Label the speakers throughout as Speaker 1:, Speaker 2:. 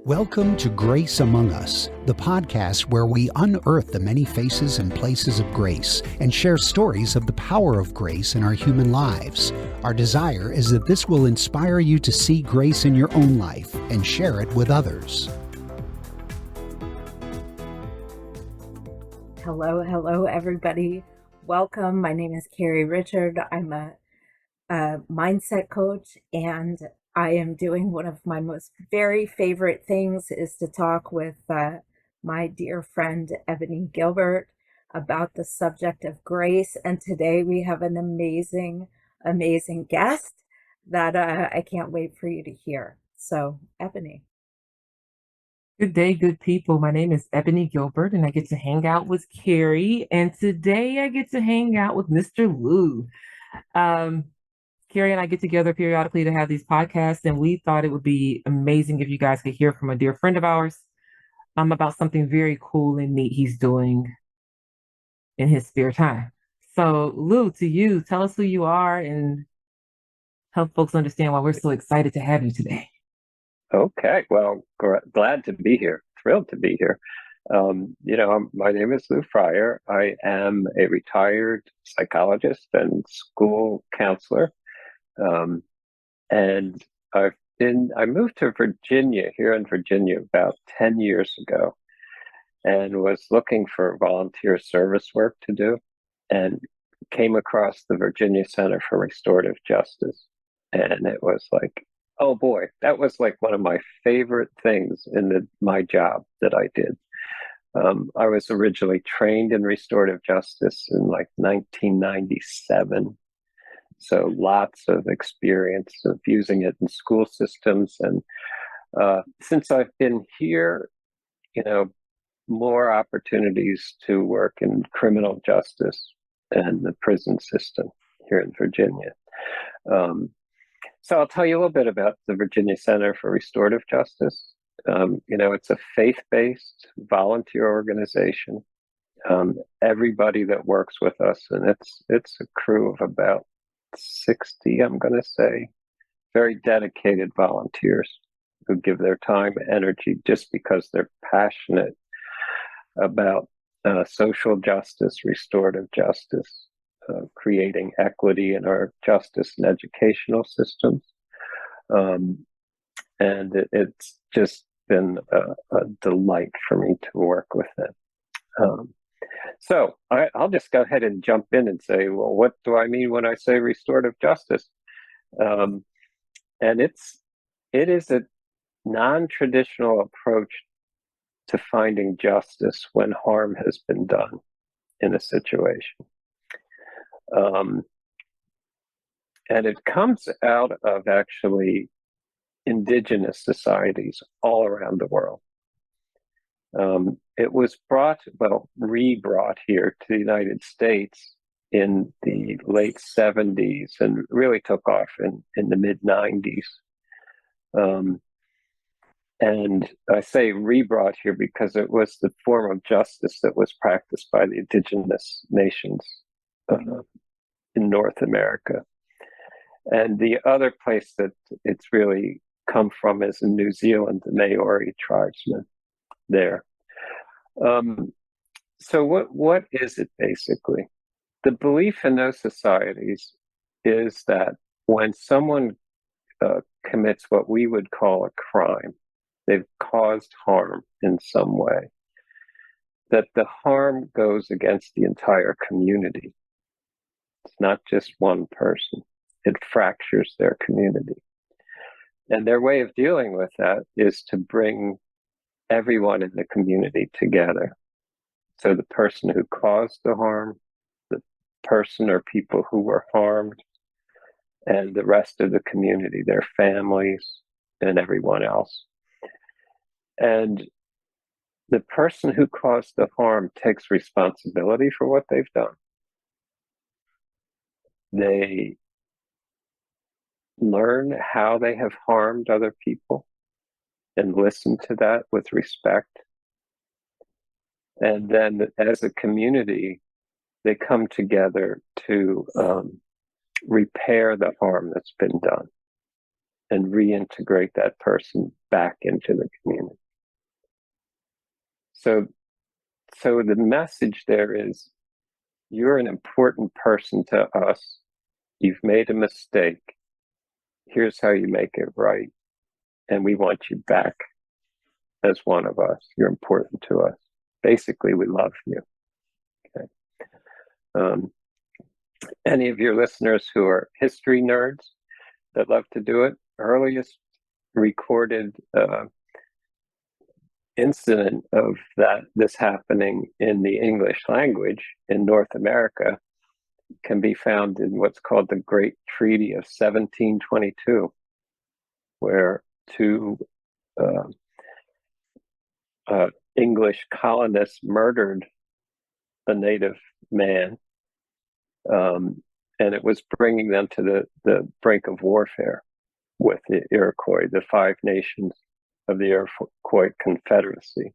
Speaker 1: Welcome to Grace Among Us, the podcast where we unearth the many faces and places of grace and share stories of the power of grace in our human lives. Our desire is that this will inspire you to see grace in your own life and share it with others.
Speaker 2: Hello, everybody. Welcome. My name is Carrie Richard. I'm a mindset coach, and I am doing one of my most very favorite things is to talk with my dear friend, Ebony Gilbert, about the subject of grace. And today we have an amazing guest that I can't wait for you to hear. So, Ebony.
Speaker 3: Good day, good people. My name is Ebony Gilbert, and I get to hang out with Carrie. And today I get to hang out with Mr. Lou. Carrie and I get together periodically to have these podcasts, and we thought it would be amazing if you guys could hear from a dear friend of ours about something very cool and neat he's doing in his spare time. So, Lou, to you, tell us who you are and help folks understand why we're so excited to have you today.
Speaker 4: Okay, well, glad to be here. Thrilled to be here. My name is Lou Freyer. I am a retired psychologist and school counselor. And I moved to Virginia, here in Virginia, about 10 years ago, and was looking for volunteer service work to do, and came across the Virginia Center for Restorative Justice. And it was like, oh boy, that was like one of my favorite things in my job that I did. I was originally trained in restorative justice in like 1997. So lots of experience of using it in school systems. And since I've been here, more opportunities to work in criminal justice and the prison system here in Virginia. So I'll tell you a little bit about the Virginia Center for Restorative Justice. It's a faith-based volunteer organization. Everybody that works with us, and it's a crew of about 60, I'm going to say, very dedicated volunteers who give their time and energy just because they're passionate about social justice, restorative justice, creating equity in our justice and educational systems. And it's just been a delight for me to work with them. So I'll just go ahead and jump in and say, well, what do I mean when I say restorative justice? And it is a non-traditional approach to finding justice when harm has been done in a situation. And it comes out of actually indigenous societies all around the world. It was re-brought here to the United States in the late 70s and really took off in the mid 90s. And I say re-brought here because it was the form of justice that was practiced by the indigenous nations in North America. And the other place that it's really come from is in New Zealand, the Maori tribesmen there. So what is it basically? The belief in those societies is that when someone commits what we would call a crime, they've caused harm in some way, that the harm goes against the entire community. It's not just one person. It fractures their community. And their way of dealing with that is to bring everyone in the community together. So the person who caused the harm, the person or people who were harmed, and the rest of the community, their families, and everyone else. And the person who caused the harm takes responsibility for what they've done. They learn how they have harmed other people and listen to that with respect. And then as a community, they come together to repair the harm that's been done. and reintegrate that person back into the community. So the message there is, you're an important person to us. You've made a mistake. Here's how you make it right. And we want you back as one of us. You're important to us. Basically, we love you. Okay. Any of your listeners who are history nerds that love to do it, earliest recorded incident of this happening in the English language in North America can be found in what's called the Great Treaty of 1722, where two English colonists murdered a native man, and it was bringing them to the brink of warfare with the Iroquois, the Five Nations of the Iroquois Confederacy.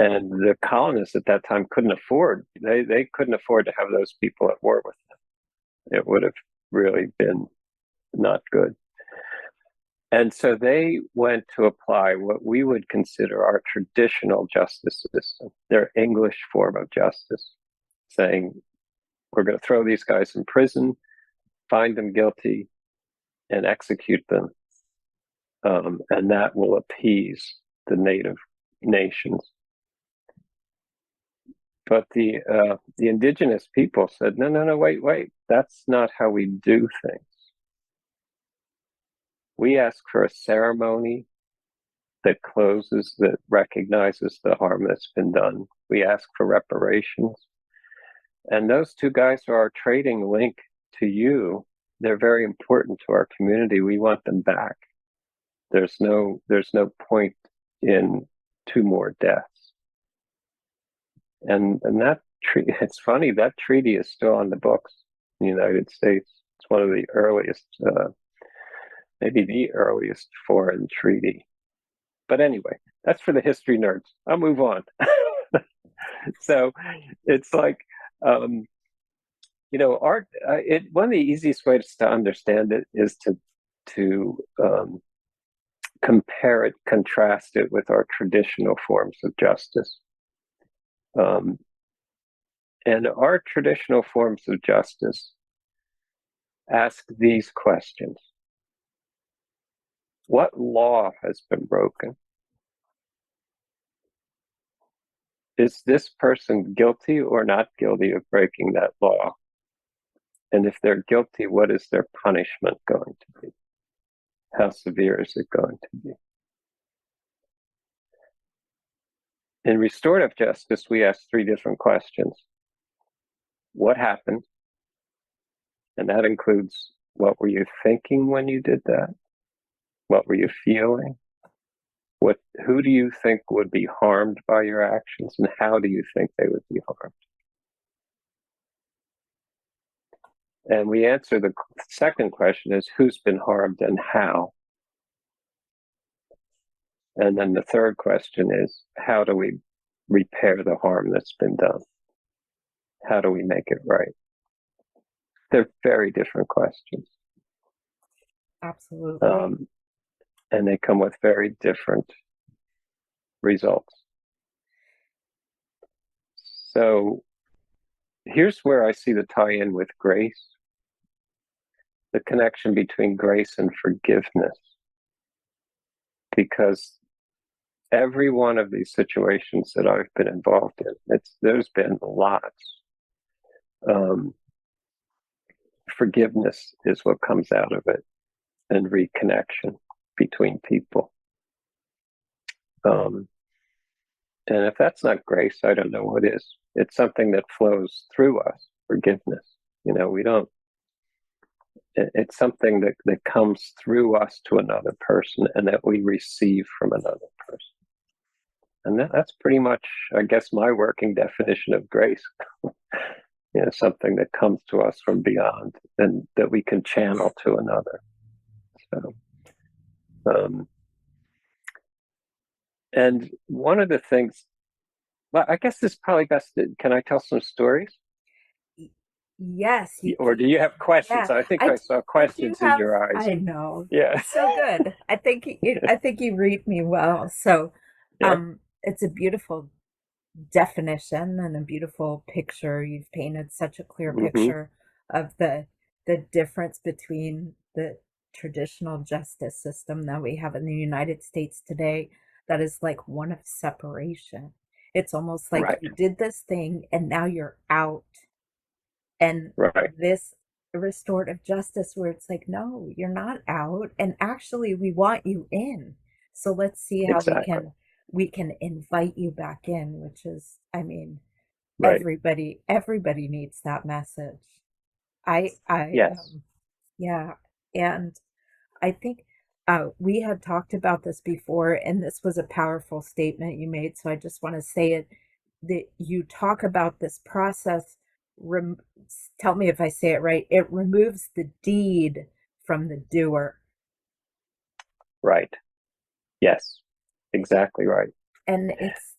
Speaker 4: And the colonists at that time couldn't afford, they couldn't afford to have those people at war with them. It would have really been not good. And so they went to apply what we would consider our traditional justice system, their English form of justice, saying, we're going to throw these guys in prison, find them guilty, and execute them. And that will appease the native nations. But the indigenous people said, no, wait, that's not how we do things. We ask for a ceremony that closes, that recognizes the harm that's been done. We ask for reparations. And those two guys are our trading link to you. They're very important to our community. We want them back. There's no point in two more deaths. And that treaty, it's funny, that treaty is still on the books in the United States. It's one of the earliest, maybe the earliest foreign treaty. But anyway, that's for the history nerds. I'll move on. So it's like, one of the easiest ways to understand it is to compare it, contrast it with our traditional forms of justice. And our traditional forms of justice ask these questions. What law has been broken? Is this person guilty or not guilty of breaking that law? And if they're guilty, what is their punishment going to be? How severe is it going to be? In restorative justice, we ask three different questions. What happened? And that includes, what were you thinking when you did that? What were you feeling? Who do you think would be harmed by your actions, and how do you think they would be harmed? And we answer the second question is, who's been harmed and how? And then the third question is, how do we repair the harm that's been done? How do we make it right? They're very different questions.
Speaker 2: Absolutely.
Speaker 4: And they come with very different results. So here's where I see the tie-in with grace, the connection between grace and forgiveness. Because every one of these situations that I've been involved in, there's been lots. Forgiveness is what comes out of it, and reconnection between people. And if that's not grace, I don't know what is. It's something that flows through us, forgiveness. It's something that comes through us to another person and that we receive from another person. And that's pretty much, I guess, my working definition of grace. Something that comes to us from beyond and that we can channel to another. So, and one of the things, well, I guess this is probably best, can I tell some stories?
Speaker 2: Yes, you
Speaker 4: Or do you have questions?
Speaker 2: yeah.
Speaker 4: I think I saw
Speaker 2: I do
Speaker 4: questions in
Speaker 2: have,
Speaker 4: your eyes.
Speaker 2: I know.
Speaker 4: Yeah.
Speaker 2: It's so good. I think you read me well. So,
Speaker 4: Yeah.
Speaker 2: it's a beautiful definition and a beautiful picture. You've painted such a clear
Speaker 4: Hmm.
Speaker 2: picture of the difference between the traditional justice system that we have in the United States today that is like one of separation. It's almost like
Speaker 4: Right.
Speaker 2: you did this thing and now you're out. And
Speaker 4: Right.
Speaker 2: this restorative justice where it's like, no, you're not out. And actually we want you in. So let's see how
Speaker 4: Exactly.
Speaker 2: we can invite you back in, which is, I mean,
Speaker 4: Right.
Speaker 2: everybody needs that message.
Speaker 4: Yes.
Speaker 2: Yeah. And I think we had talked about this before, and this was a powerful statement you made. So I just want to say it that you talk about this process. Rem- Tell me if I say it right. It removes the deed from the doer.
Speaker 4: Right. Yes. Exactly right.
Speaker 2: And it's,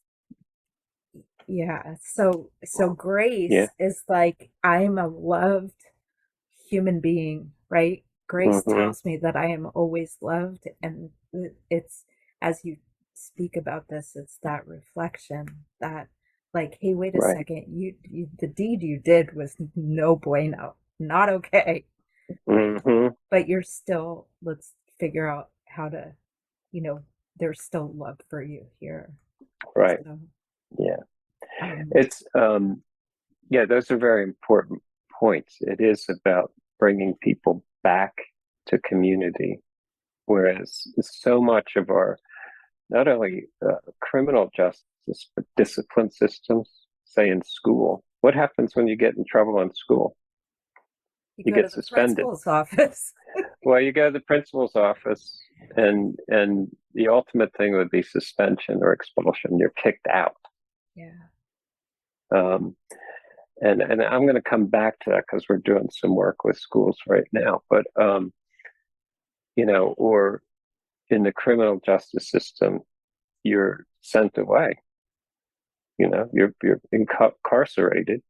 Speaker 2: yeah. So
Speaker 4: Yeah.
Speaker 2: grace is like, I'm a loved human being, right? Grace
Speaker 4: Hmm.
Speaker 2: tells me that I am always loved. And it's, as you speak about this, it's that reflection that, like, hey, wait a
Speaker 4: Right.
Speaker 2: second, the deed you did was no bueno, not okay,
Speaker 4: Hmm.
Speaker 2: but you're still, let's figure out how to, you know, there's still love for you here.
Speaker 4: Right.
Speaker 2: So,
Speaker 4: Yeah.
Speaker 2: um,
Speaker 4: It's yeah, those are very important points. It is about bringing people back to community, whereas so much of our not only criminal justice but discipline systems, say in school, what happens when you get in trouble in school?
Speaker 2: you
Speaker 4: You
Speaker 2: go to
Speaker 4: get
Speaker 2: the
Speaker 4: suspended.
Speaker 2: principal's office.
Speaker 4: Well, you go to the principal's office, and the ultimate thing would be suspension or expulsion. You're kicked out.
Speaker 2: Yeah.
Speaker 4: Um, and I'm going to come back to that because we're doing some work with schools right now. But or in the criminal justice system, you're sent away. You're incarcerated,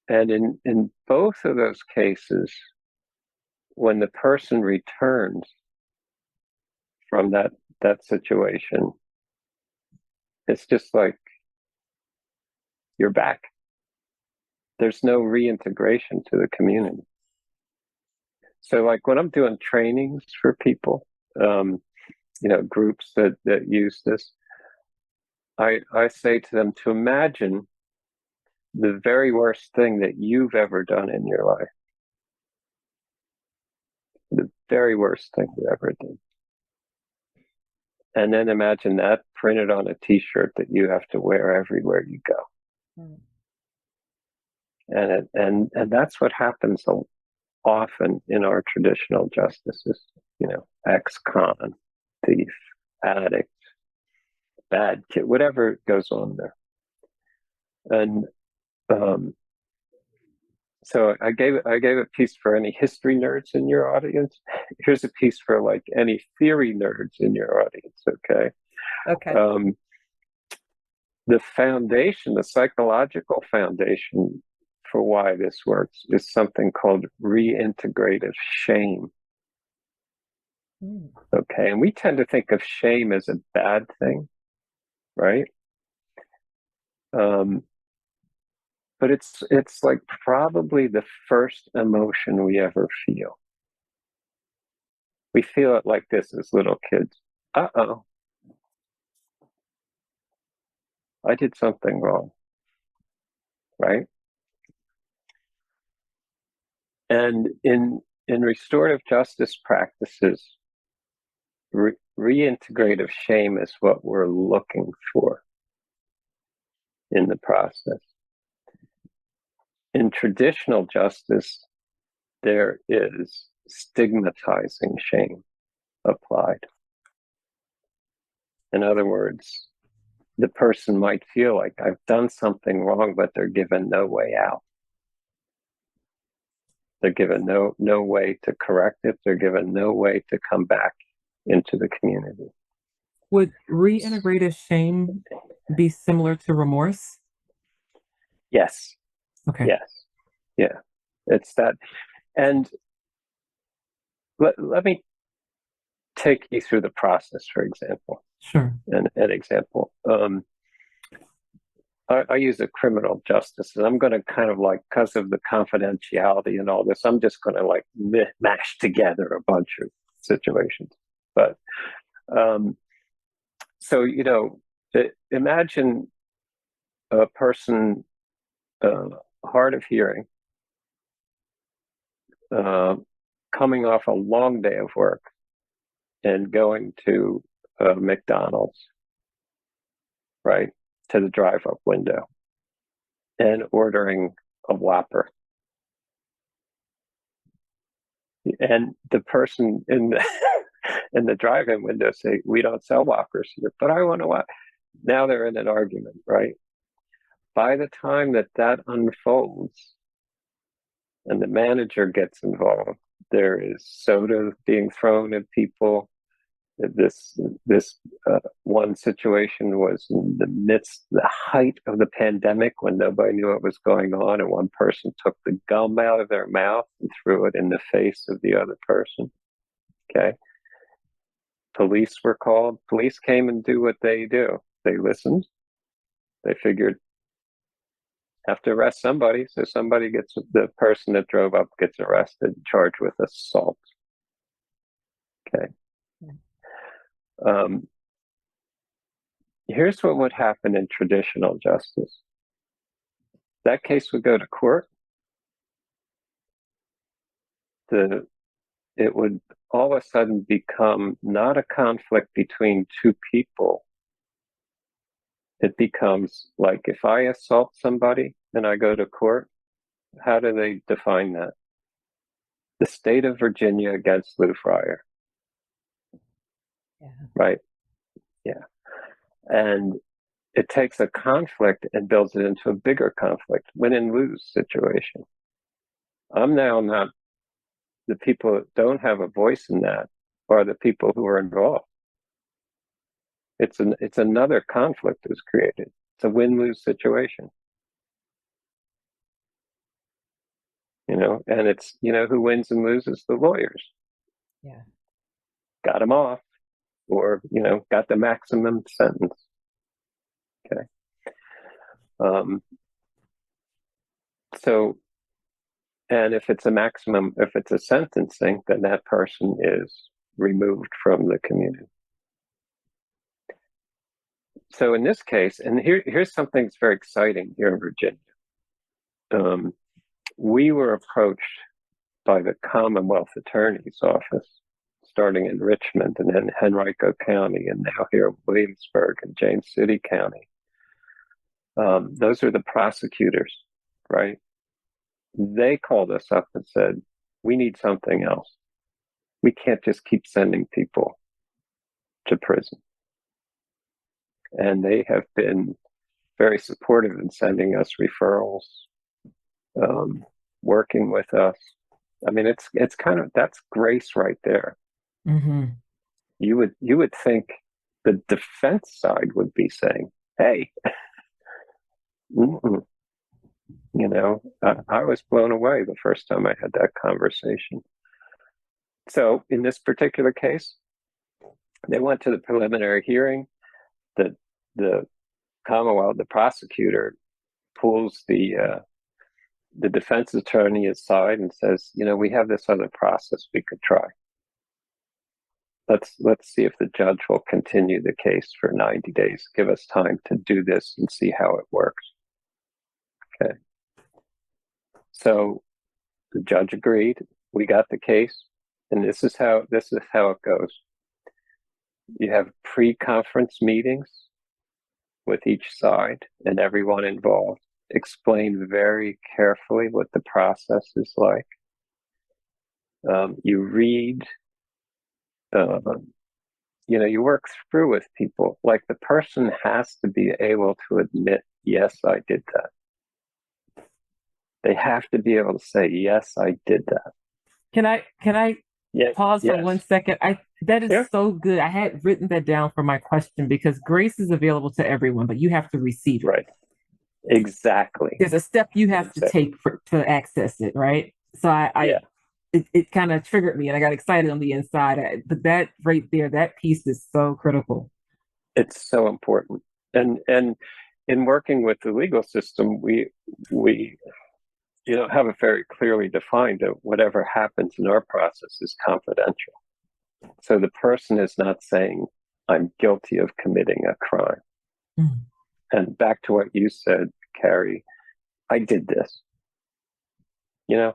Speaker 4: and in both of those cases, when the person returns from that situation, it's just like you're back. There's no reintegration to the community. So, like when I'm doing trainings for people, um, groups that use this, I say to them to imagine the very worst thing that you've ever done in your life, the very worst thing you ever did. And then imagine that printed on a t-shirt that you have to wear everywhere you go.
Speaker 2: Mm.
Speaker 4: And that's what happens so often in our traditional justice system, ex-con, thief, addict, bad kid, whatever goes on there. And so I gave a piece for any history nerds in your audience. Here's a piece for like any theory nerds in your audience. Okay.
Speaker 2: Okay.
Speaker 4: The foundation, the psychological foundation for why this works is something called reintegrative shame.
Speaker 2: Mm.
Speaker 4: Okay. And we tend to think of shame as a bad thing, right? But it's like probably the first emotion we ever feel. We feel it like this as little kids. Uh-oh, I did something wrong, right? And in restorative justice practices, reintegrative shame is what we're looking for in the process. In traditional justice, there is stigmatizing shame applied. In other words, the person might feel like I've done something wrong, but they're given no way out. They're given no way to correct it. They're given no way to come back into the community.
Speaker 3: Would reintegrative shame be similar to remorse?
Speaker 4: Yes.
Speaker 3: Okay.
Speaker 4: Yes. Yeah, it's that. And let me take you through the process, for example.
Speaker 3: Sure.
Speaker 4: An example. I use a criminal justice, and I'm going to kind of like, because of the confidentiality and all this, I'm just going to like mash together a bunch of situations. But so, imagine a person hard of hearing, coming off a long day of work and going to McDonald's, right, to the drive-up window and ordering a Whopper. And the person in the in the drive-in window say, "We don't sell Whoppers here," but I want a Whopper. Now they're in an argument, right? By the time that unfolds and the manager gets involved, there is soda being thrown at people. This one situation was in the height of the pandemic, when nobody knew what was going on, and one person took the gum out of their mouth and threw it in the face of the other person. Okay. Police were called. Police came and do what they do. They listened. They figured, have to arrest somebody, so the person that drove up gets arrested, charged with assault. Okay. Here's what would happen in traditional justice. That case would go to court. It would all of a sudden become not a conflict between two people. It becomes like, if I assault somebody and I go to court, how do they define that? The state of Virginia against Lou Freyer.
Speaker 2: Yeah.
Speaker 4: Right? Yeah. And it takes a conflict and builds it into a bigger conflict. Win and lose situation. I'm now not, the people that don't have a voice in that are the people who are involved. It's another conflict is created. It's a win-lose situation. And it's, who wins and loses? The lawyers.
Speaker 2: Yeah.
Speaker 4: Got them off, or, got the maximum sentence. Okay. So, and if it's a sentencing, then that person is removed from the community. So in this case, and here's something that's very exciting here in Virginia. We were approached by the Commonwealth Attorney's Office, starting in Richmond and then Henrico County, and now here in Williamsburg and James City County. Those are the prosecutors, right? They called us up and said, we need something else. We can't just keep sending people to prison. And they have been very supportive in sending us referrals, working with us. I mean, it's kind of, that's grace right there.
Speaker 3: Mm-hmm.
Speaker 4: You would think the defense side would be saying, hey, I was blown away the first time I had that conversation. So in this particular case, they went to the preliminary hearing. The Commonwealth, the prosecutor, pulls the defense attorney aside and says, we have this other process we could try. Let's see if the judge will continue the case for 90 days. Give us time to do this and see how it works. Okay. So the judge agreed. We got the case, and this is how it goes. You have pre-conference meetings with each side and everyone involved. Explain very carefully what the process is like. You read, you work through with people. Like, the person has to be able to admit, yes, I did that. They have to be able to say, yes, I did that.
Speaker 3: Can I pause for 1 second? That is so good. I had written that down for my question, because grace is available to everyone, but you have to receive it.
Speaker 4: Right. Exactly.
Speaker 3: There's a step you have to take to access it, right? So
Speaker 4: Yeah,
Speaker 3: it kind of triggered me and I got excited on the inside. But that right there, that piece is so critical.
Speaker 4: it's so important. And in working with the legal system, we have it very clearly defined that whatever happens in our process is confidential. So the person is not saying, I'm guilty of committing a crime.
Speaker 3: Mm.
Speaker 4: And back to what you said, Carrie, I did this. Yeah,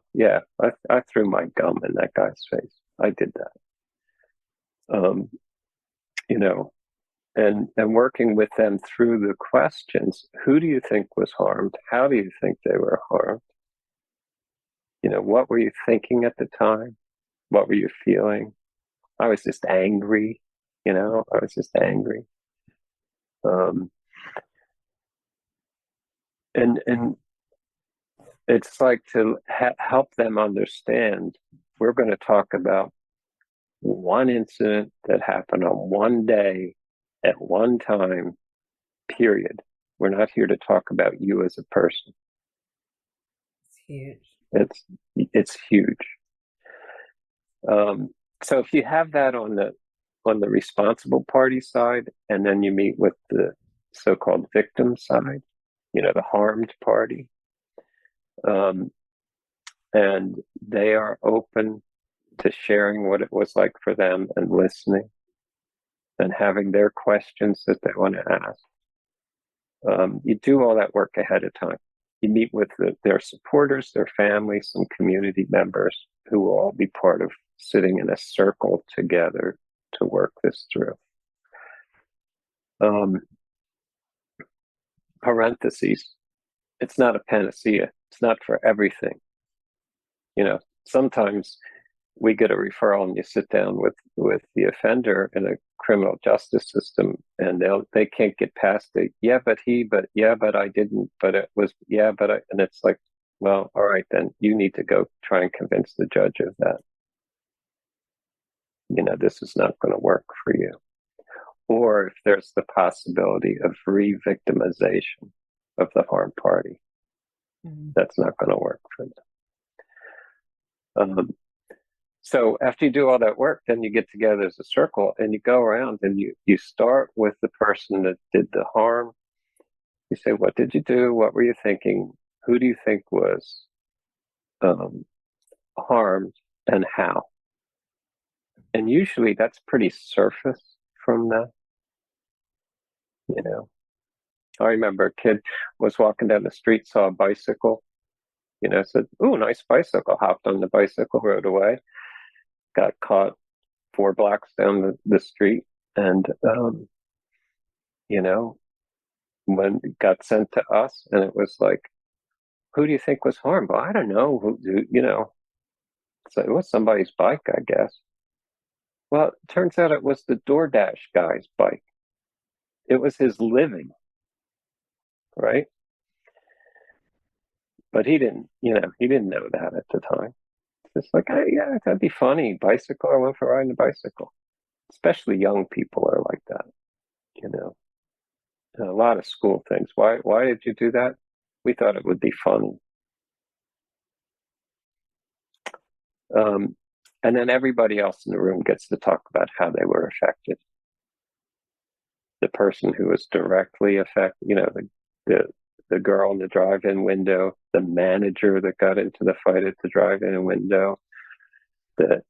Speaker 4: I threw my gum in that guy's face. I did that. You know, and working with them through the questions, who do you think was harmed? How do you think they were harmed? What were you thinking at the time? What were you feeling? I was just angry. I was just angry. And it's like to help them understand. We're going to talk about one incident that happened on one day at one time, period. We're not here to talk about you as a person.
Speaker 2: It's huge.
Speaker 4: It's huge. So if you have that on the responsible party side, and then you meet with the so-called victim side, the harmed party, and they are open to sharing what it was like for them and listening and having their questions that they want to ask. You do all that work ahead of time. You meet with their supporters, their families, some community members who will all be part of sitting in a circle together to work this through. Parentheses, it's not a panacea. It's not for everything. Sometimes we get a referral and you sit down with the offender in a criminal justice system and they can't get past it. But I didn't, but it was, and it's like, well, all right, then you need to go try and convince the judge of that. This is not going to work for you. Or if there's the possibility of re-victimization of the harmed party, that's not going to work for them. So after you do all that work, then you get together as a circle and you go around and you start with the person that did the harm. You say, what did you do? What were you thinking? Who do you think was harmed and how? And usually that's pretty surface from that. I remember a kid was walking down the street, saw a bicycle, said, "Ooh, nice bicycle," hopped on the bicycle, rode away, got caught 4 blocks down the street, and when it got sent to us, and it was like, who do you think was harmed? Well, I don't know. So it was somebody's bike, I guess. Well, it turns out it was the DoorDash guy's bike. It was his living, right? But he didn't know that at the time. It's like, yeah, that'd be funny. Bicycle, I went for riding a bicycle. Especially young people are like that, And a lot of school things. Why did you do that? We thought it would be funny. And then everybody else in the room gets to talk about how they were affected. The person who was directly affected, the girl in the drive-in window, the manager that got into the fight at the drive-in window, the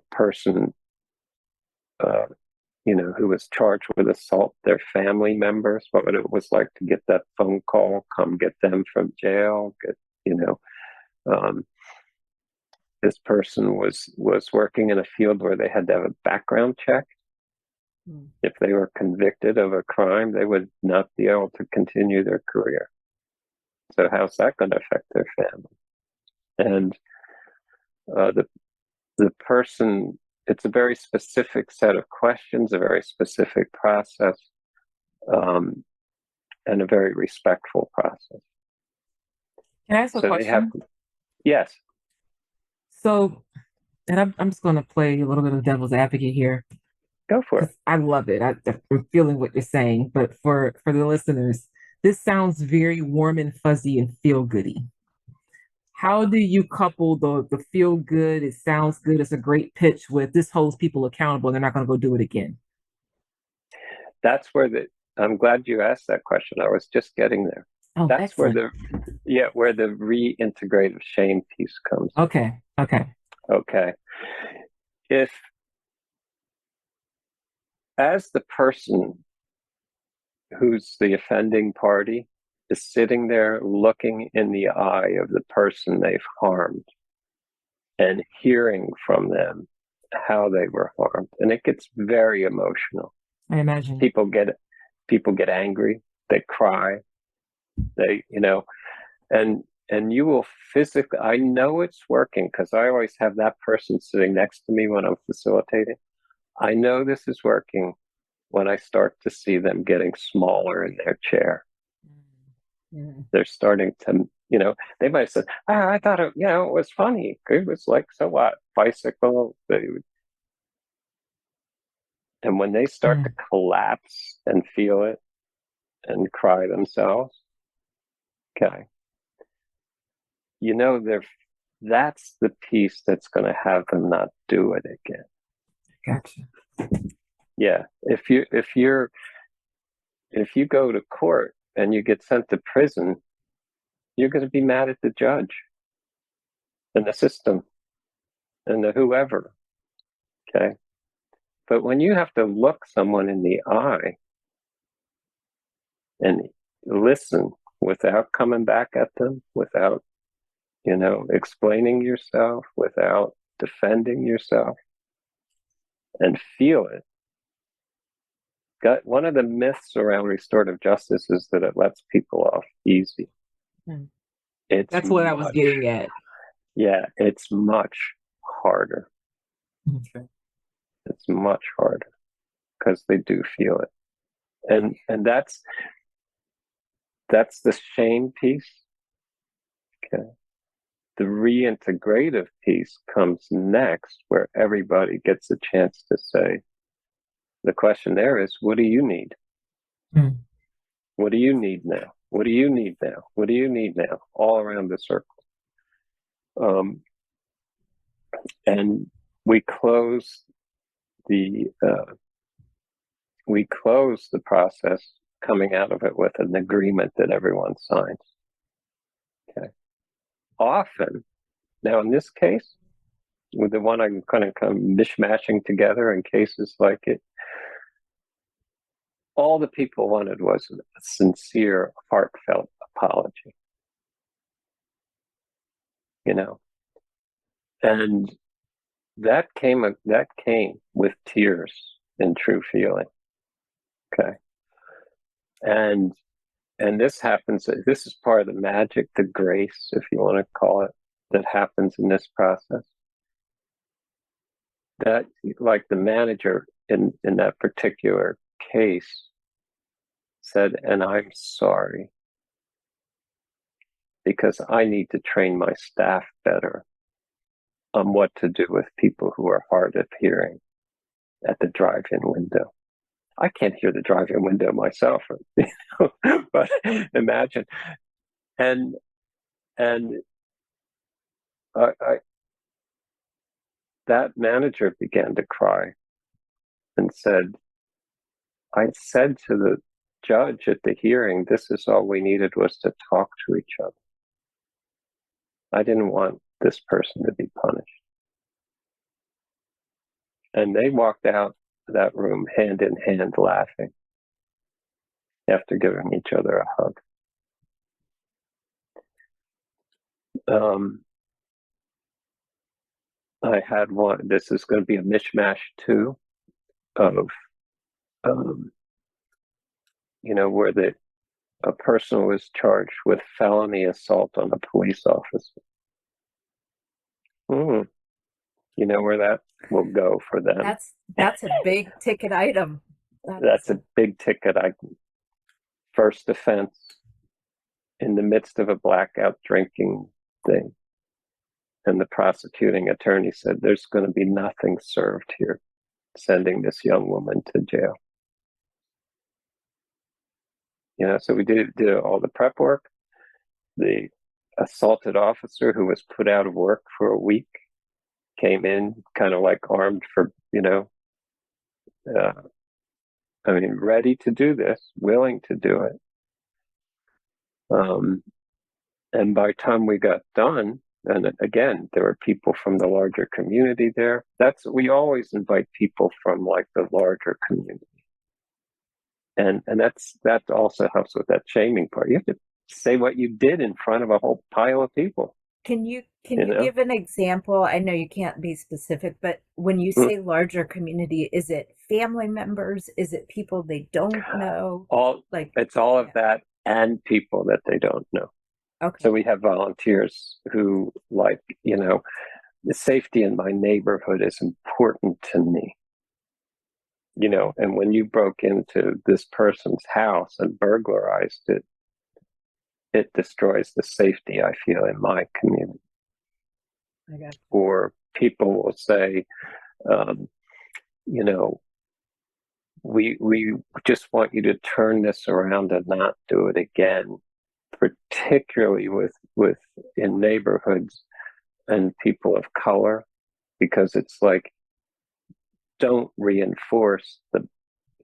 Speaker 4: person, who was charged with assault, their family members, what it was like to get that phone call, come get them from jail, this person was working in a field where they had to have a background check. If they were convicted of a crime, they would not be able to continue their career. So how's that going to affect their family? And the person, it's a very specific set of questions, a very specific process, and a very respectful process.
Speaker 3: Can I ask a question?
Speaker 4: Yes.
Speaker 3: So, and I'm just going to play a little bit of devil's advocate here.
Speaker 4: Go for it.
Speaker 3: I love it. I'm feeling what you're saying, but for the listeners, This sounds very warm and fuzzy and feel goody. How do you couple the feel good, it sounds good, it's a great pitch with this holds people accountable and they're not going to go do it again?
Speaker 4: That's where I'm glad you asked that question. I was just getting there.
Speaker 3: Oh,
Speaker 4: That's
Speaker 3: excellent.
Speaker 4: where the reintegrative shame piece comes.
Speaker 3: Okay.
Speaker 4: Okay. If, as the person who's the offending party is sitting there looking in the eye of the person they've harmed and hearing from them how they were harmed, and it gets very emotional.
Speaker 3: I imagine.
Speaker 4: People get angry, they cry, and you will physically, I know it's working because I always have that person sitting next to me when I'm facilitating. I know this is working when I start to see them getting smaller in their chair. Mm-hmm. They're starting to, they might have said, I thought it was funny. It was like, so what? Bicycle. And when they start to collapse and feel it and cry themselves, okay, that's the piece that's going to have them not do it again.
Speaker 3: Gotcha.
Speaker 4: Yeah. If you go to court and you get sent to prison, you're going to be mad at the judge and the system and the whoever. Okay. But when you have to look someone in the eye and listen without coming back at them, without, explaining yourself, without defending yourself, and feel it. One of the myths around restorative justice is that it lets people off easy.
Speaker 3: That's what I was getting at.
Speaker 4: Yeah, it's much harder.
Speaker 3: Okay.
Speaker 4: It's much harder because they do feel it. And that's the shame piece. Okay. The reintegrative piece comes next, where everybody gets a chance to say, the question there is, what do you need? What do you need now? What do you need now? What do you need now? All around the circle. And we close the process coming out of it with an agreement that everyone signs. Okay. Often, now in this case, with the one I'm kind of mishmashing together in cases like it, all the people wanted was a sincere, heartfelt apology. And that came with tears and true feeling. Okay. And this happens, this is part of the magic, the grace, if you want to call it, that happens in this process. That, like the manager in that particular case said, and I'm sorry, because I need to train my staff better on what to do with people who are hard of hearing at the drive-in window. I can't hear the drive-in window myself, but imagine. And that manager began to cry and said, I said to the judge at the hearing, this is all we needed was to talk to each other. I didn't want this person to be punished. And they walked out of that room hand in hand laughing after giving each other a hug. I had one, this is going to be a mishmash too, of, where a person was charged with felony assault on a police officer. You know where that will go for them.
Speaker 2: That's a big ticket item.
Speaker 4: That's a big ticket item. First offense in the midst of a blackout drinking thing. And the prosecuting attorney said, there's going to be nothing served here, sending this young woman to jail. So we did all the prep work. The assaulted officer who was put out of work for a week came in kind of like armed for, ready to do this, willing to do it. And by the time we got done, and again, there were people from the larger community there. We always invite people from like the larger community. And that also helps with that shaming part. You have to say what you did in front of a whole pile of people.
Speaker 2: Can you give an example? I know you can't be specific, but when you say larger community, is it family members? Is it people they don't know?
Speaker 4: It's all of that and people that they don't know.
Speaker 2: Okay.
Speaker 4: So we have volunteers who the safety in my neighborhood is important to me. And when you broke into this person's house and burglarized it, it destroys the safety I feel in my community.
Speaker 2: I got you.
Speaker 4: Or people will say, we just want you to turn this around and not do it again, particularly with in neighborhoods and people of color, because it's like, don't reinforce the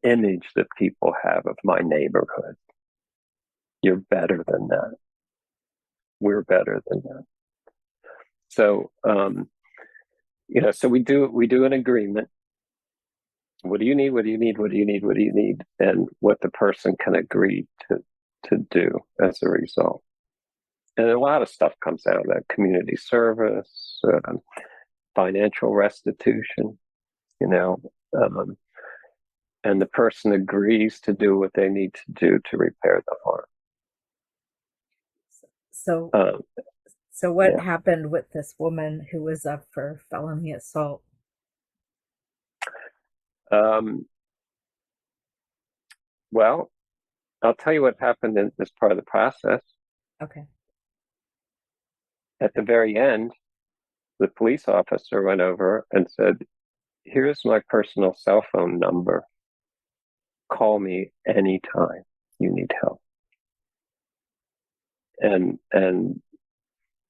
Speaker 4: image that people have of my neighborhood. You're better than that. We're better than that. So, so we do an agreement. What do you need? What do you need? What do you need? What do you need? And what the person can agree to do as a result. And a lot of stuff comes out of that: community service, financial restitution, and the person agrees to do what they need to do to repair the harm.
Speaker 2: So what happened with this woman who was up for felony assault?
Speaker 4: Well, I'll tell you what happened in this part of the process.
Speaker 2: Okay.
Speaker 4: At the very end, the police officer went over and said, "Here's my personal cell phone number. Call me anytime you need help." And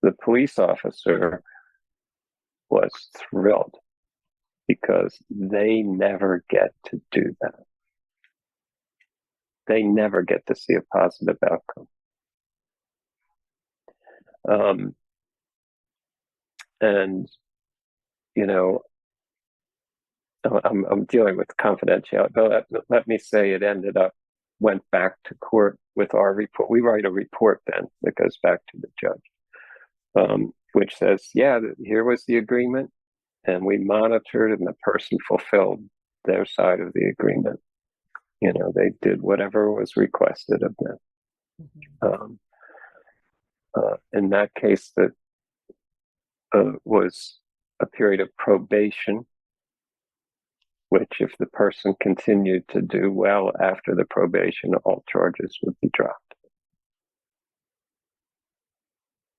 Speaker 4: the police officer was thrilled because they never get to do that. They never get to see a positive outcome. And I'm dealing with confidentiality, but let me say it went back to court with our report. We write a report then that goes back to the judge, which says, here was the agreement, and we monitored, and the person fulfilled their side of the agreement. They did whatever was requested of them. Mm-hmm. In that case, that was a period of probation, which if the person continued to do well after the probation, all charges would be dropped.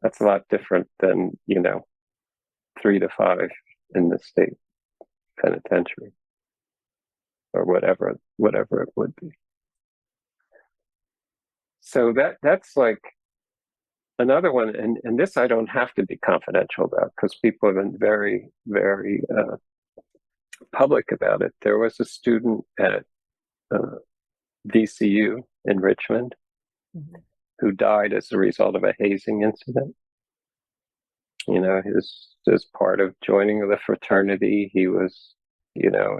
Speaker 4: That's a lot different than, 3 to 5 in the state penitentiary or whatever it would be. So that's like another one. And this I don't have to be confidential about because people have been very, very public about it. There was a student at VCU in Richmond mm-hmm. who died as a result of a hazing incident. As part of joining the fraternity, he was,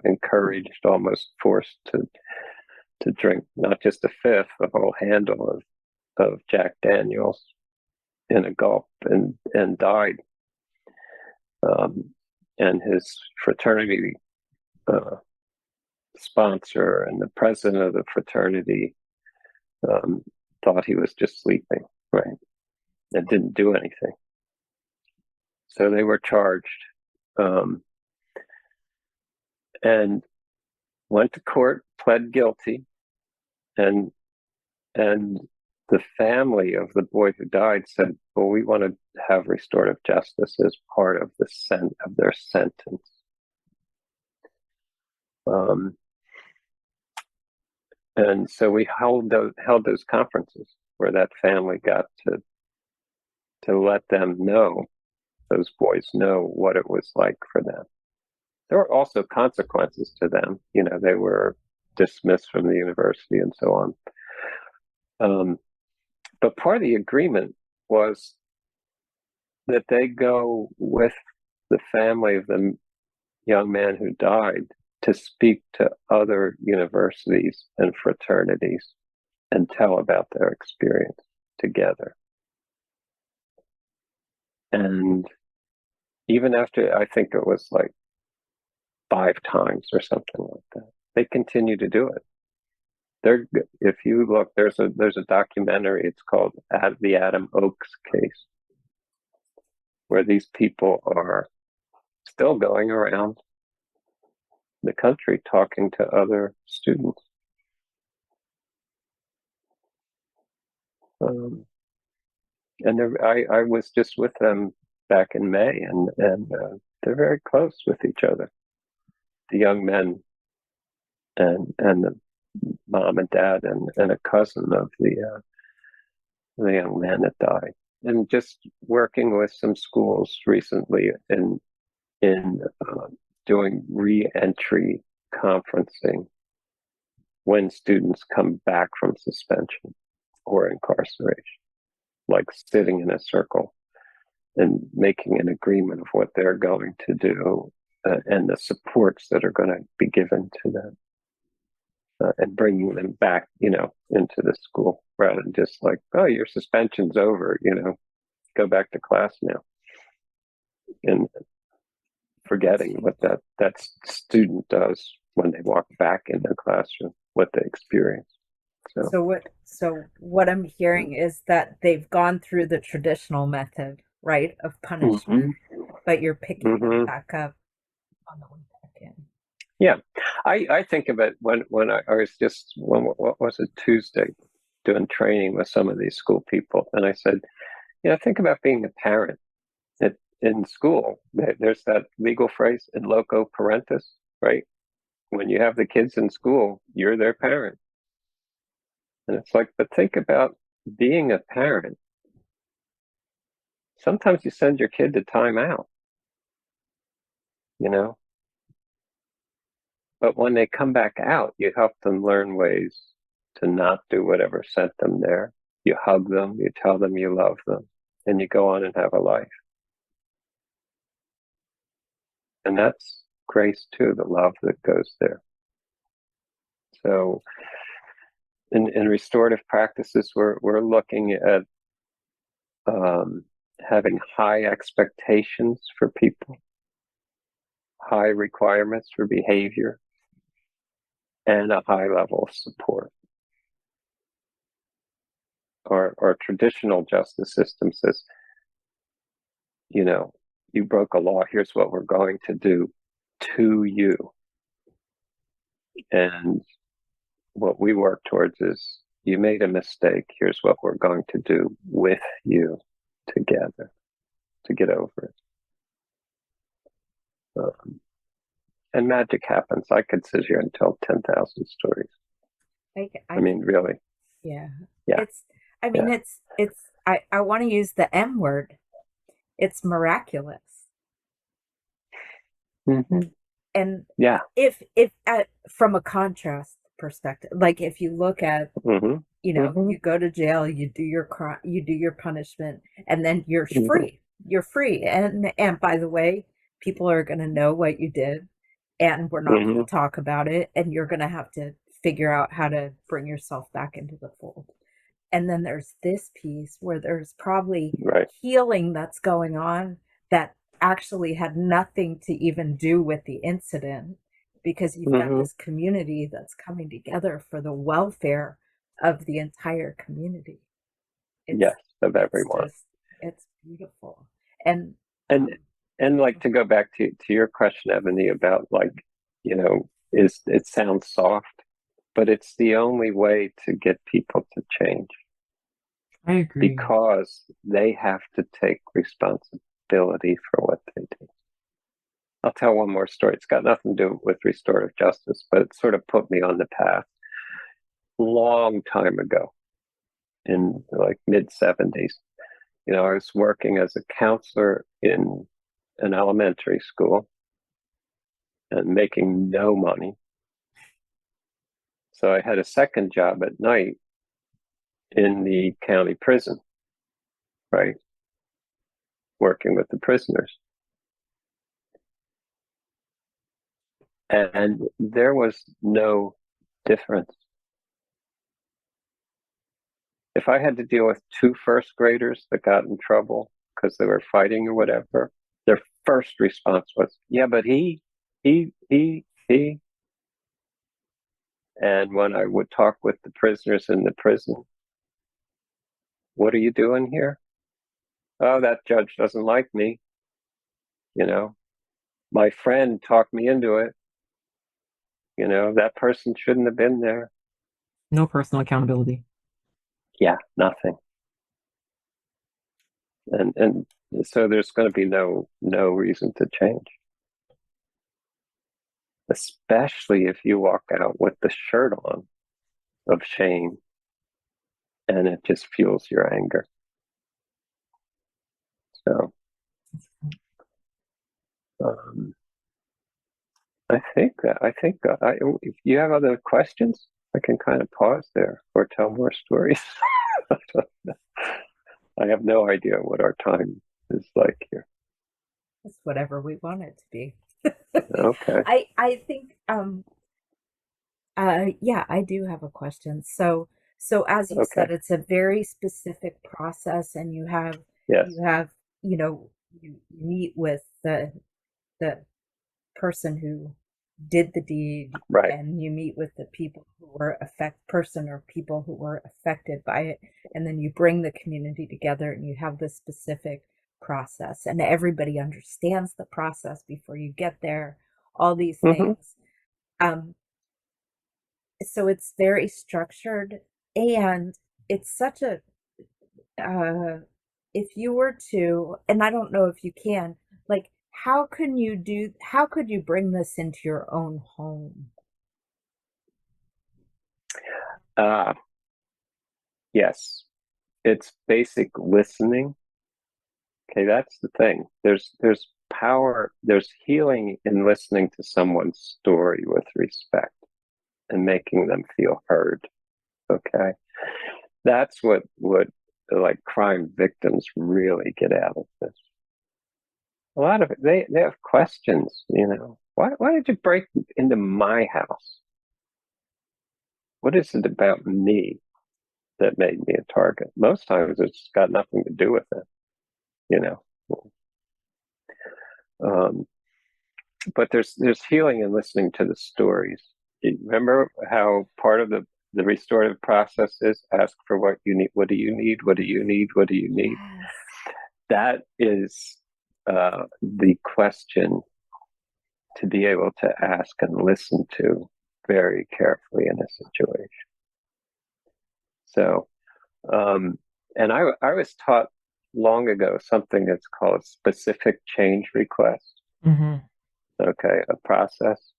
Speaker 4: encouraged, almost forced to drink not just a fifth, a whole handle of Jack Daniels in a gulp and died. And his fraternity sponsor and the president of the fraternity thought he was just sleeping, right? And didn't do anything. So they were charged and went to court, pled guilty, and the family of the boy who died said, well, we want to have restorative justice as part of their sentence. And so we held those conferences where that family got to let them know, those boys know what it was like for them. There were also consequences to them. You know, they were dismissed from the university and so on. But part of the agreement was that they go with the family of the young man who died to speak to other universities and fraternities and tell about their experience together. And even after, I think it was like 5 times or something like that, they continue to do it. If you look, there's a documentary. It's called The Adam Oakes Case, where these people are still going around the country talking to other students. And I was just with them back in May, and they're very close with each other. The young men and the mom and dad and a cousin of the young man that died. And just working with some schools recently in doing re-entry conferencing when students come back from suspension or incarceration, like sitting in a circle and making an agreement of what they're going to do and the supports that are going to be given to them, and bringing them back, into the school, rather than just like, oh, your suspension's over, go back to class now, and forgetting what that student does when they walk back in the classroom, what they experience.
Speaker 2: So what I'm hearing is that they've gone through the traditional method, right, of punishment, but you're picking them back up on the way back in.
Speaker 4: Yeah, I think of it when I was just, what was it, Tuesday, doing training with some of these school people, and I said, think about being a parent. In school, there's that legal phrase, in loco parentis, right? When you have the kids in school, you're their parent. And it's like, but think about being a parent. Sometimes you send your kid to timeout, but when they come back out, you help them learn ways to not do whatever sent them there. You hug them, you tell them you love them, and you go on and have a life. And that's grace too, the love that goes there. So in restorative practices, we're looking at having high expectations for people, high requirements for behavior, and a high level of support. Our traditional justice system says, you broke a law, here's what we're going to do to you. And what we work towards is, you made a mistake, here's what we're going to do with you together to get over it. And magic happens. I could sit here and tell 10,000 stories. I mean, really.
Speaker 2: Yeah.
Speaker 4: Yeah.
Speaker 2: I want to use the M word. It's miraculous. And
Speaker 4: yeah,
Speaker 2: if from a contrast perspective, like if you look at, you go to jail, you do your punishment, and then you're free. You're free, and by the way, people are going to know what you did, and we're not going to talk about it, and you're going to have to figure out how to bring yourself back into the fold. And then there's this piece where there's probably healing that's going on that actually had nothing to even do with the incident, because you've got this community that's coming together for the welfare of the entire community.
Speaker 4: Of everyone.
Speaker 2: It's beautiful. And
Speaker 4: like, to go back to your question, Ebony, about it sounds soft, but it's the only way to get people to change.
Speaker 3: I agree.
Speaker 4: Because they have to take responsibility for what they do. I'll tell one more story. It's got nothing to do with restorative justice, but it sort of put me on the path. long time ago, in like mid-70s. I was working as a counselor in an elementary school and making no money. So I had a second job at night in the county prison, right? Working with the prisoners. And there was no difference. If I had to deal with two first graders that got in trouble because they were fighting or whatever, their first response was, yeah, but he. And when I would talk with the prisoners in the prison, what are you doing here? Oh, that judge doesn't like me. My friend talked me into it. That person shouldn't have been there.
Speaker 3: No personal accountability.
Speaker 4: Yeah, nothing. And so there's going to be no reason to change. Especially if you walk out with the shirt on of shame and it just fuels your anger. So I think if you have other questions, I can kind of pause there or tell more stories. I have no idea what our time is like here.
Speaker 2: It's whatever we want it to be.
Speaker 4: Okay.
Speaker 2: I think yeah, I do have a question. So as you said, it's a very specific process, and you have you meet with the person who did the deed,
Speaker 4: right,
Speaker 2: and you meet with the people who were people who were affected by it, and then you bring the community together and you have this specific process, and everybody understands the process before you get there, all these things. So it's very structured, and it's such a if you were to, and I don't know if you can, like, how could you bring this into your own home?
Speaker 4: Yes, it's basic listening. Okay, that's the thing. There's power, there's healing in listening to someone's story with respect and making them feel heard. Okay, that's what like crime victims really get out of this. A lot of it, they have questions. Why did you break into my house? What is it about me that made me a target? Most times it's got nothing to do with it. But there's healing in listening to the stories. Remember how part of the restorative process is ask for what you need. What do you need? What do you need? What do you need?
Speaker 2: Yes.
Speaker 4: That is the question to be able to ask and listen to very carefully in a situation. So, and I was taught long ago something that's called specific change request.
Speaker 3: Mm-hmm.
Speaker 4: Okay, a process.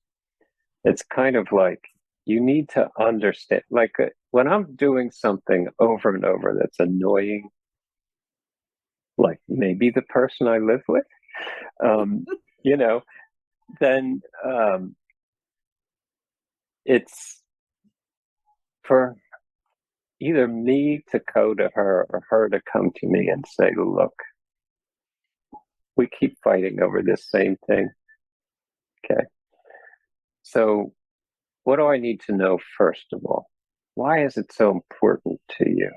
Speaker 4: It's kind of like you need to understand, like when I'm doing something over and over that's annoying, like maybe the person I live with, then it's for either me to go to her or her to come to me and say, look, we keep fighting over this same thing. Okay. So what do I need to know first of all? Why is it so important to you?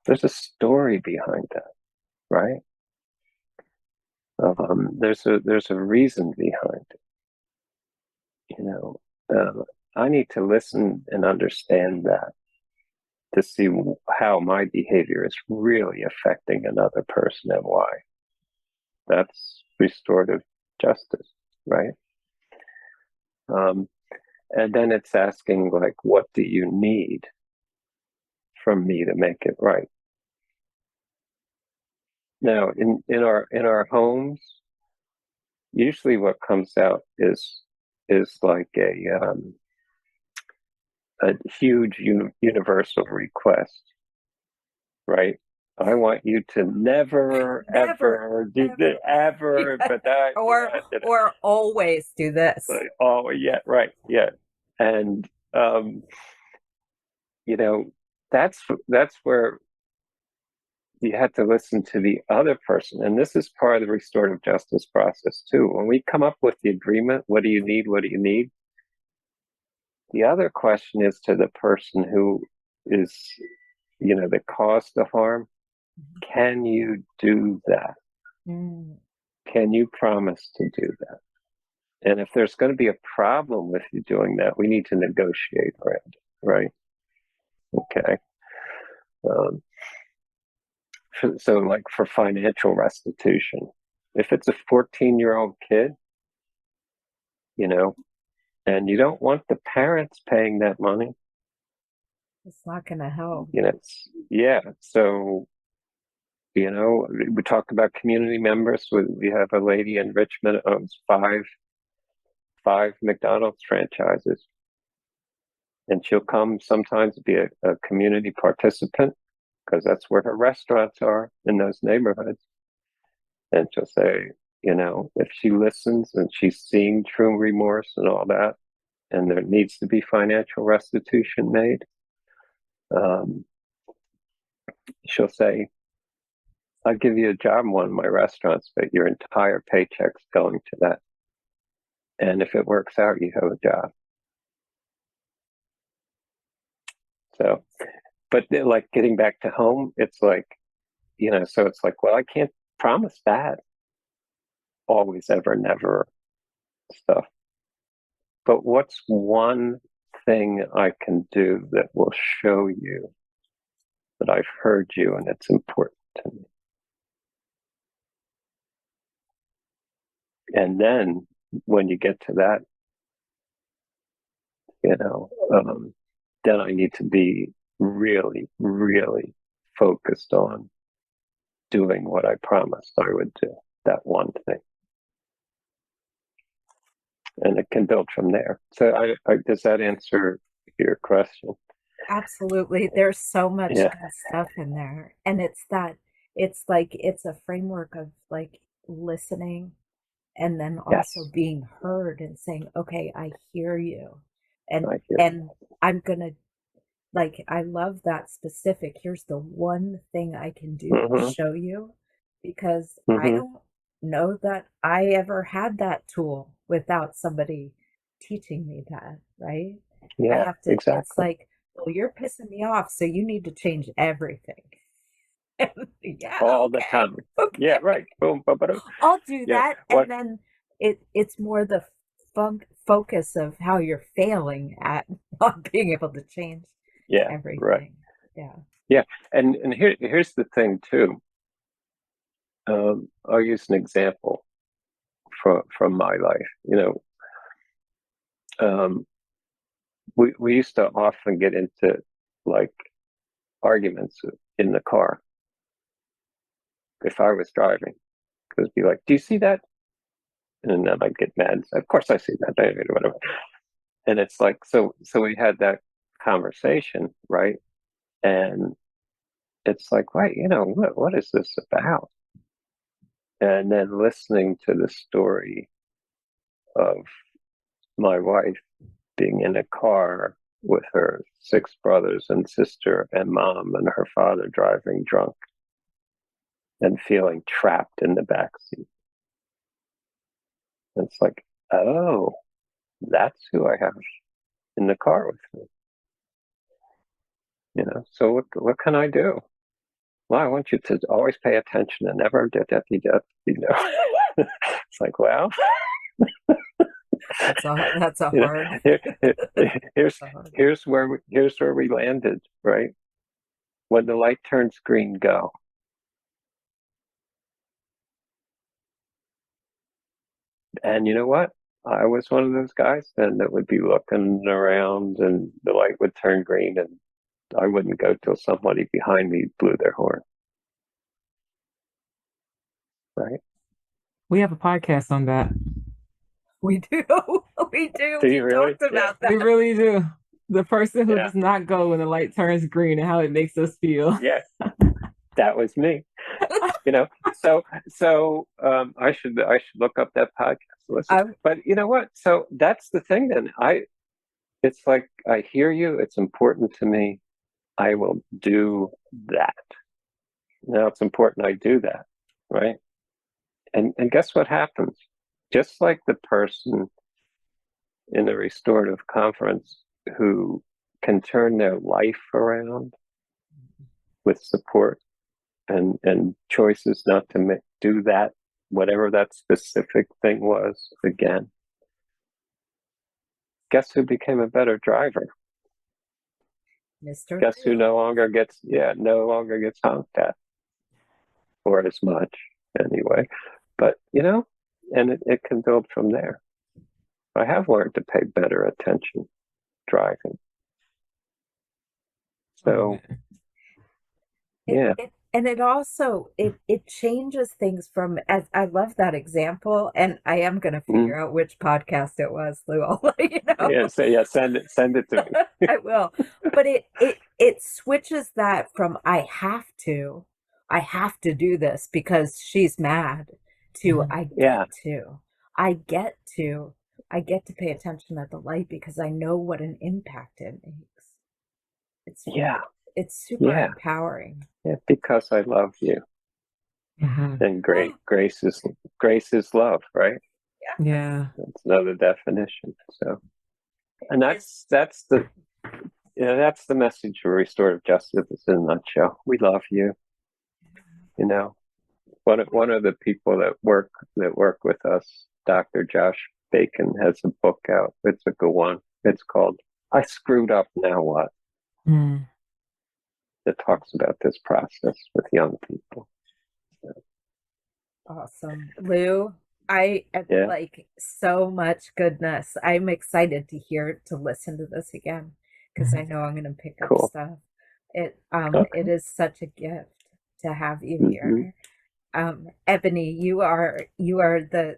Speaker 4: There's a story behind that, right? There's a reason behind it. I need to listen and understand that to see how my behavior is really affecting another person and why. That's restorative justice, right? And then it's asking, like, what do you need from me to make it right? Now, in our homes, usually what comes out is like a huge universal request, right? I want you to never ever do this ever,
Speaker 2: Yeah.
Speaker 4: but that
Speaker 2: or always do this.
Speaker 4: oh yeah, right, yeah, and you know, that's where you have to listen to the other person, and this is part of the restorative justice process too. When we come up with the agreement, what do you need? What do you need? The other question is to the person who is, that caused the harm. Can you do that?
Speaker 2: Mm.
Speaker 4: Can you promise to do that? And if there's going to be a problem with you doing that, we need to negotiate around it, right? Okay. So like for financial restitution, if it's a 14-year-old kid, and you don't want the parents paying that money,
Speaker 2: it's not going to help.
Speaker 4: So, we talked about community members. We have a lady in Richmond that owns five McDonald's franchises. And she'll come sometimes be a community participant because that's where her restaurants are in those neighborhoods. And she'll say, if she listens and she's seeing true remorse and all that, and there needs to be financial restitution made, she'll say, I'll give you a job in one of my restaurants, but your entire paycheck's going to that. And if it works out, you have a job. So, but like getting back to home, it's like, so it's like, well, I can't promise that always, ever, never stuff. But what's one thing I can do that will show you that I've heard you and it's important to me? And then when you get to that, then I need to be really, really focused on doing what I promised I would do, that one thing. And it can build from there. So does that answer your question?
Speaker 2: Absolutely. There's so much good stuff in there. And it's a framework of like listening and then also being heard and saying, okay, I hear you. And I'm going to, like, I love that specific. Here's the one thing I can do to show you, because I don't know that I ever had that tool without somebody teaching me that, right?
Speaker 4: Yeah,
Speaker 2: I have to,
Speaker 4: exactly.
Speaker 2: It's like, well, you're pissing me off, so you need to change everything.
Speaker 4: All the time. Okay. Yeah, right. Boom, boom, boom.
Speaker 2: I'll do that. And then it's more the focus of how you're failing at not being able to change everything.
Speaker 4: Right. Yeah. And here's the thing too. I'll use an example from my life. We used to often get into like arguments in the car if I was driving, because be like, do you see that? And then I'd get mad. Of course I see that. Whatever. And it's like, so we had that conversation, right? And it's like, wait, what is this about? And then listening to the story of my wife being in a car with her 6 brothers and sister and mom and her father driving drunk and feeling trapped in the backseat. It's like, oh, that's who I have in the car with me. So what can I do? Well, I want you to always pay attention and never It's like, well,
Speaker 2: that's a hard.
Speaker 4: Here's where we landed, right? When the light turns green, go. And you know what? I was one of those guys then that would be looking around and the light would turn green and I wouldn't go till somebody behind me blew their horn. Right?
Speaker 3: We have a podcast on that.
Speaker 2: We do. We do.
Speaker 4: Do you really?
Speaker 2: Talked about that.
Speaker 3: We really do. The person who
Speaker 4: Yeah.
Speaker 3: does not go when the light turns green and how it makes us feel.
Speaker 4: Yeah, that was me. I should look up that podcast to listen. But you know what? So that's the thing. Then it's like I hear you. It's important to me. I will do that. Now it's important I do that, right? And guess what happens? Just like the person in the restorative conference who can turn their life around with support and choices not to do that, whatever that specific thing was again. Guess who became a better driver?
Speaker 2: Mr.
Speaker 4: Guess who
Speaker 2: Lou.
Speaker 4: no longer gets honked at, or as much anyway. But and it can build from there. I have learned to pay better attention driving. So yeah.
Speaker 2: And it also it changes things from, as I love that example, and I am going to figure out which podcast it was, Lou. I'll let you know.
Speaker 4: Send it to me.
Speaker 2: I will. But it switches that from I have to do this because she's mad to I get to pay attention at the light because I know what an impact it makes. It's super empowering.
Speaker 4: Yeah, because I love you.
Speaker 3: Mm-hmm.
Speaker 4: And grace is love, right?
Speaker 3: Yeah.
Speaker 4: That's another definition. So, and that's the message of restorative justice in a nutshell. We love you. One of the people that work with us, Dr. Josh Bacon, has a book out. It's a good one. It's called "I Screwed Up, Now What." That talks about this process with young people. So.
Speaker 2: Awesome. Lou, I like so much goodness. I'm excited to listen to this again because I know I'm going to pick up stuff. It is such a gift to have you here. Ebony, you are the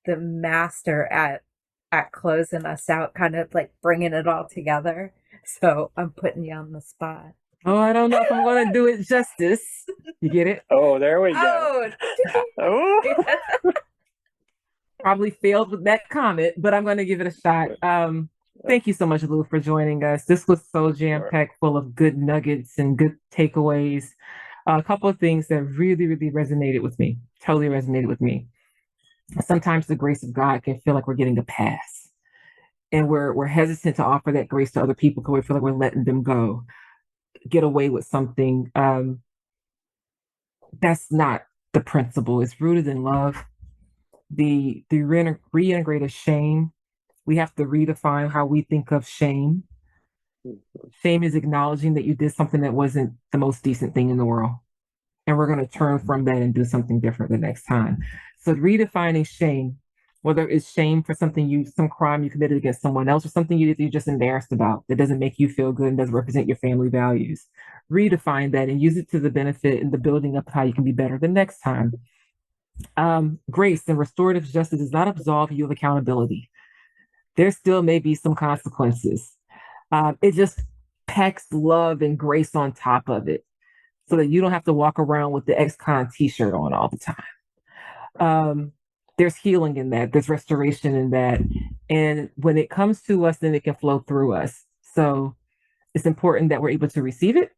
Speaker 2: master at closing us out, kind of like bringing it all together. So I'm putting you on the spot.
Speaker 3: Oh, I don't know if I'm going to do it justice. You get it?
Speaker 4: Oh, there we go.
Speaker 2: Oh.
Speaker 3: Probably failed with that comment, but I'm going to give it a shot. Thank you so much, Lou, for joining us. This was so jam-packed full of good nuggets and good takeaways. A couple of things that really, really resonated with me, totally resonated with me. Sometimes the grace of God can feel like we're getting a pass. And we're hesitant to offer that grace to other people because we feel like we're letting them get away with something. That's not the principle. It's rooted in love. The reintegrated shame. We have to redefine how we think of shame. Shame is acknowledging that you did something that wasn't the most decent thing in the world. And we're going to turn from that and do something different the next time. So redefining shame, whether it's shame for some crime you committed against someone else or something you're just embarrassed about that doesn't make you feel good and doesn't represent your family values. Redefine that and use it to the benefit and the building up how you can be better the next time. Grace and restorative justice does not absolve you of accountability. There still may be some consequences. It just packs love and grace on top of it so that you don't have to walk around with the ex-con t-shirt on all the time. There's healing in that. There's restoration in that. And when it comes to us, then it can flow through us. So it's important that we're able to receive it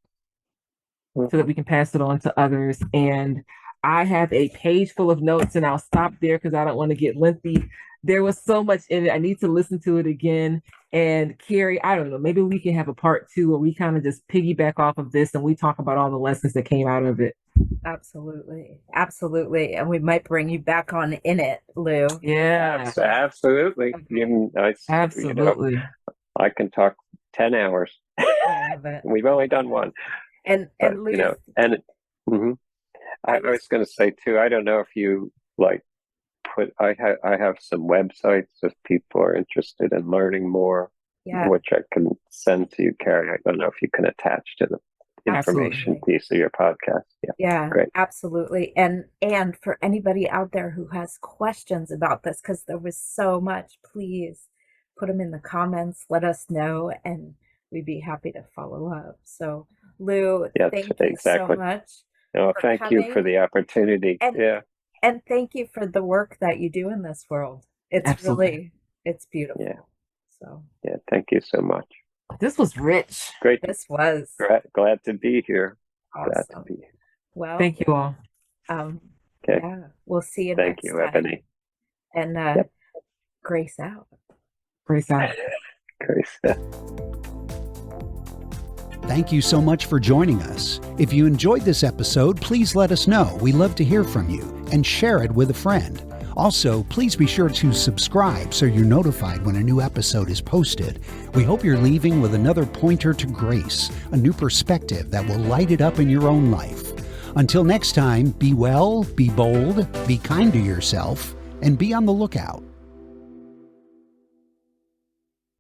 Speaker 3: so that we can pass it on to others. And I have a page full of notes and I'll stop there because I don't want to get lengthy. There was so much in it. I need to listen to it again. And Carrie, I don't know, maybe we can have a part 2 where we kind of just piggyback off of this and we talk about all the lessons that came out of it.
Speaker 2: Absolutely. Absolutely. And we might bring you back on in it, Lou.
Speaker 3: Yeah.
Speaker 4: Absolutely.
Speaker 3: Absolutely.
Speaker 4: I can talk 10 hours. We've only done one.
Speaker 2: And Lou,
Speaker 4: I was going to say too, I don't know if you I have some websites if people are interested in learning more, which I can send to you, Carrie. I don't know if you can attach to the information piece of your podcast.
Speaker 2: Yeah,
Speaker 4: great.
Speaker 2: Absolutely. And for anybody out there who has questions about this, because there was so much, please put them in the comments, let us know, and we'd be happy to follow up. So, Lou,
Speaker 4: Yes,
Speaker 2: thank you
Speaker 4: exactly.
Speaker 2: so much.
Speaker 4: Oh,
Speaker 2: for
Speaker 4: thank you for
Speaker 2: coming.
Speaker 4: the opportunity.
Speaker 2: And,
Speaker 4: Yeah.
Speaker 2: And thank you for the work that you do in this world. It's
Speaker 3: Absolutely.
Speaker 2: it's beautiful.
Speaker 4: Yeah.
Speaker 2: So,
Speaker 4: Yeah. Thank you so much.
Speaker 3: This was rich.
Speaker 4: Great.
Speaker 2: this was
Speaker 4: Glad to be here. Glad to
Speaker 2: awesome.
Speaker 4: be here.
Speaker 2: Well,
Speaker 3: Thank you all.
Speaker 4: Okay.
Speaker 2: Yeah, we'll see you
Speaker 4: Thank
Speaker 2: next
Speaker 4: you,
Speaker 2: time.
Speaker 4: Ebony.
Speaker 2: And
Speaker 4: Yep.
Speaker 2: Grace out.
Speaker 3: Grace out.
Speaker 4: Grace.
Speaker 1: Thank you so much for joining us. If you enjoyed this episode, please let us know. We love to hear from you, and share it with a friend. Also, please be sure to subscribe so you're notified when a new episode is posted. We hope you're leaving with another pointer to grace, a new perspective that will light it up in your own life. Until next time, be well, be bold, be kind to yourself, and be on the lookout.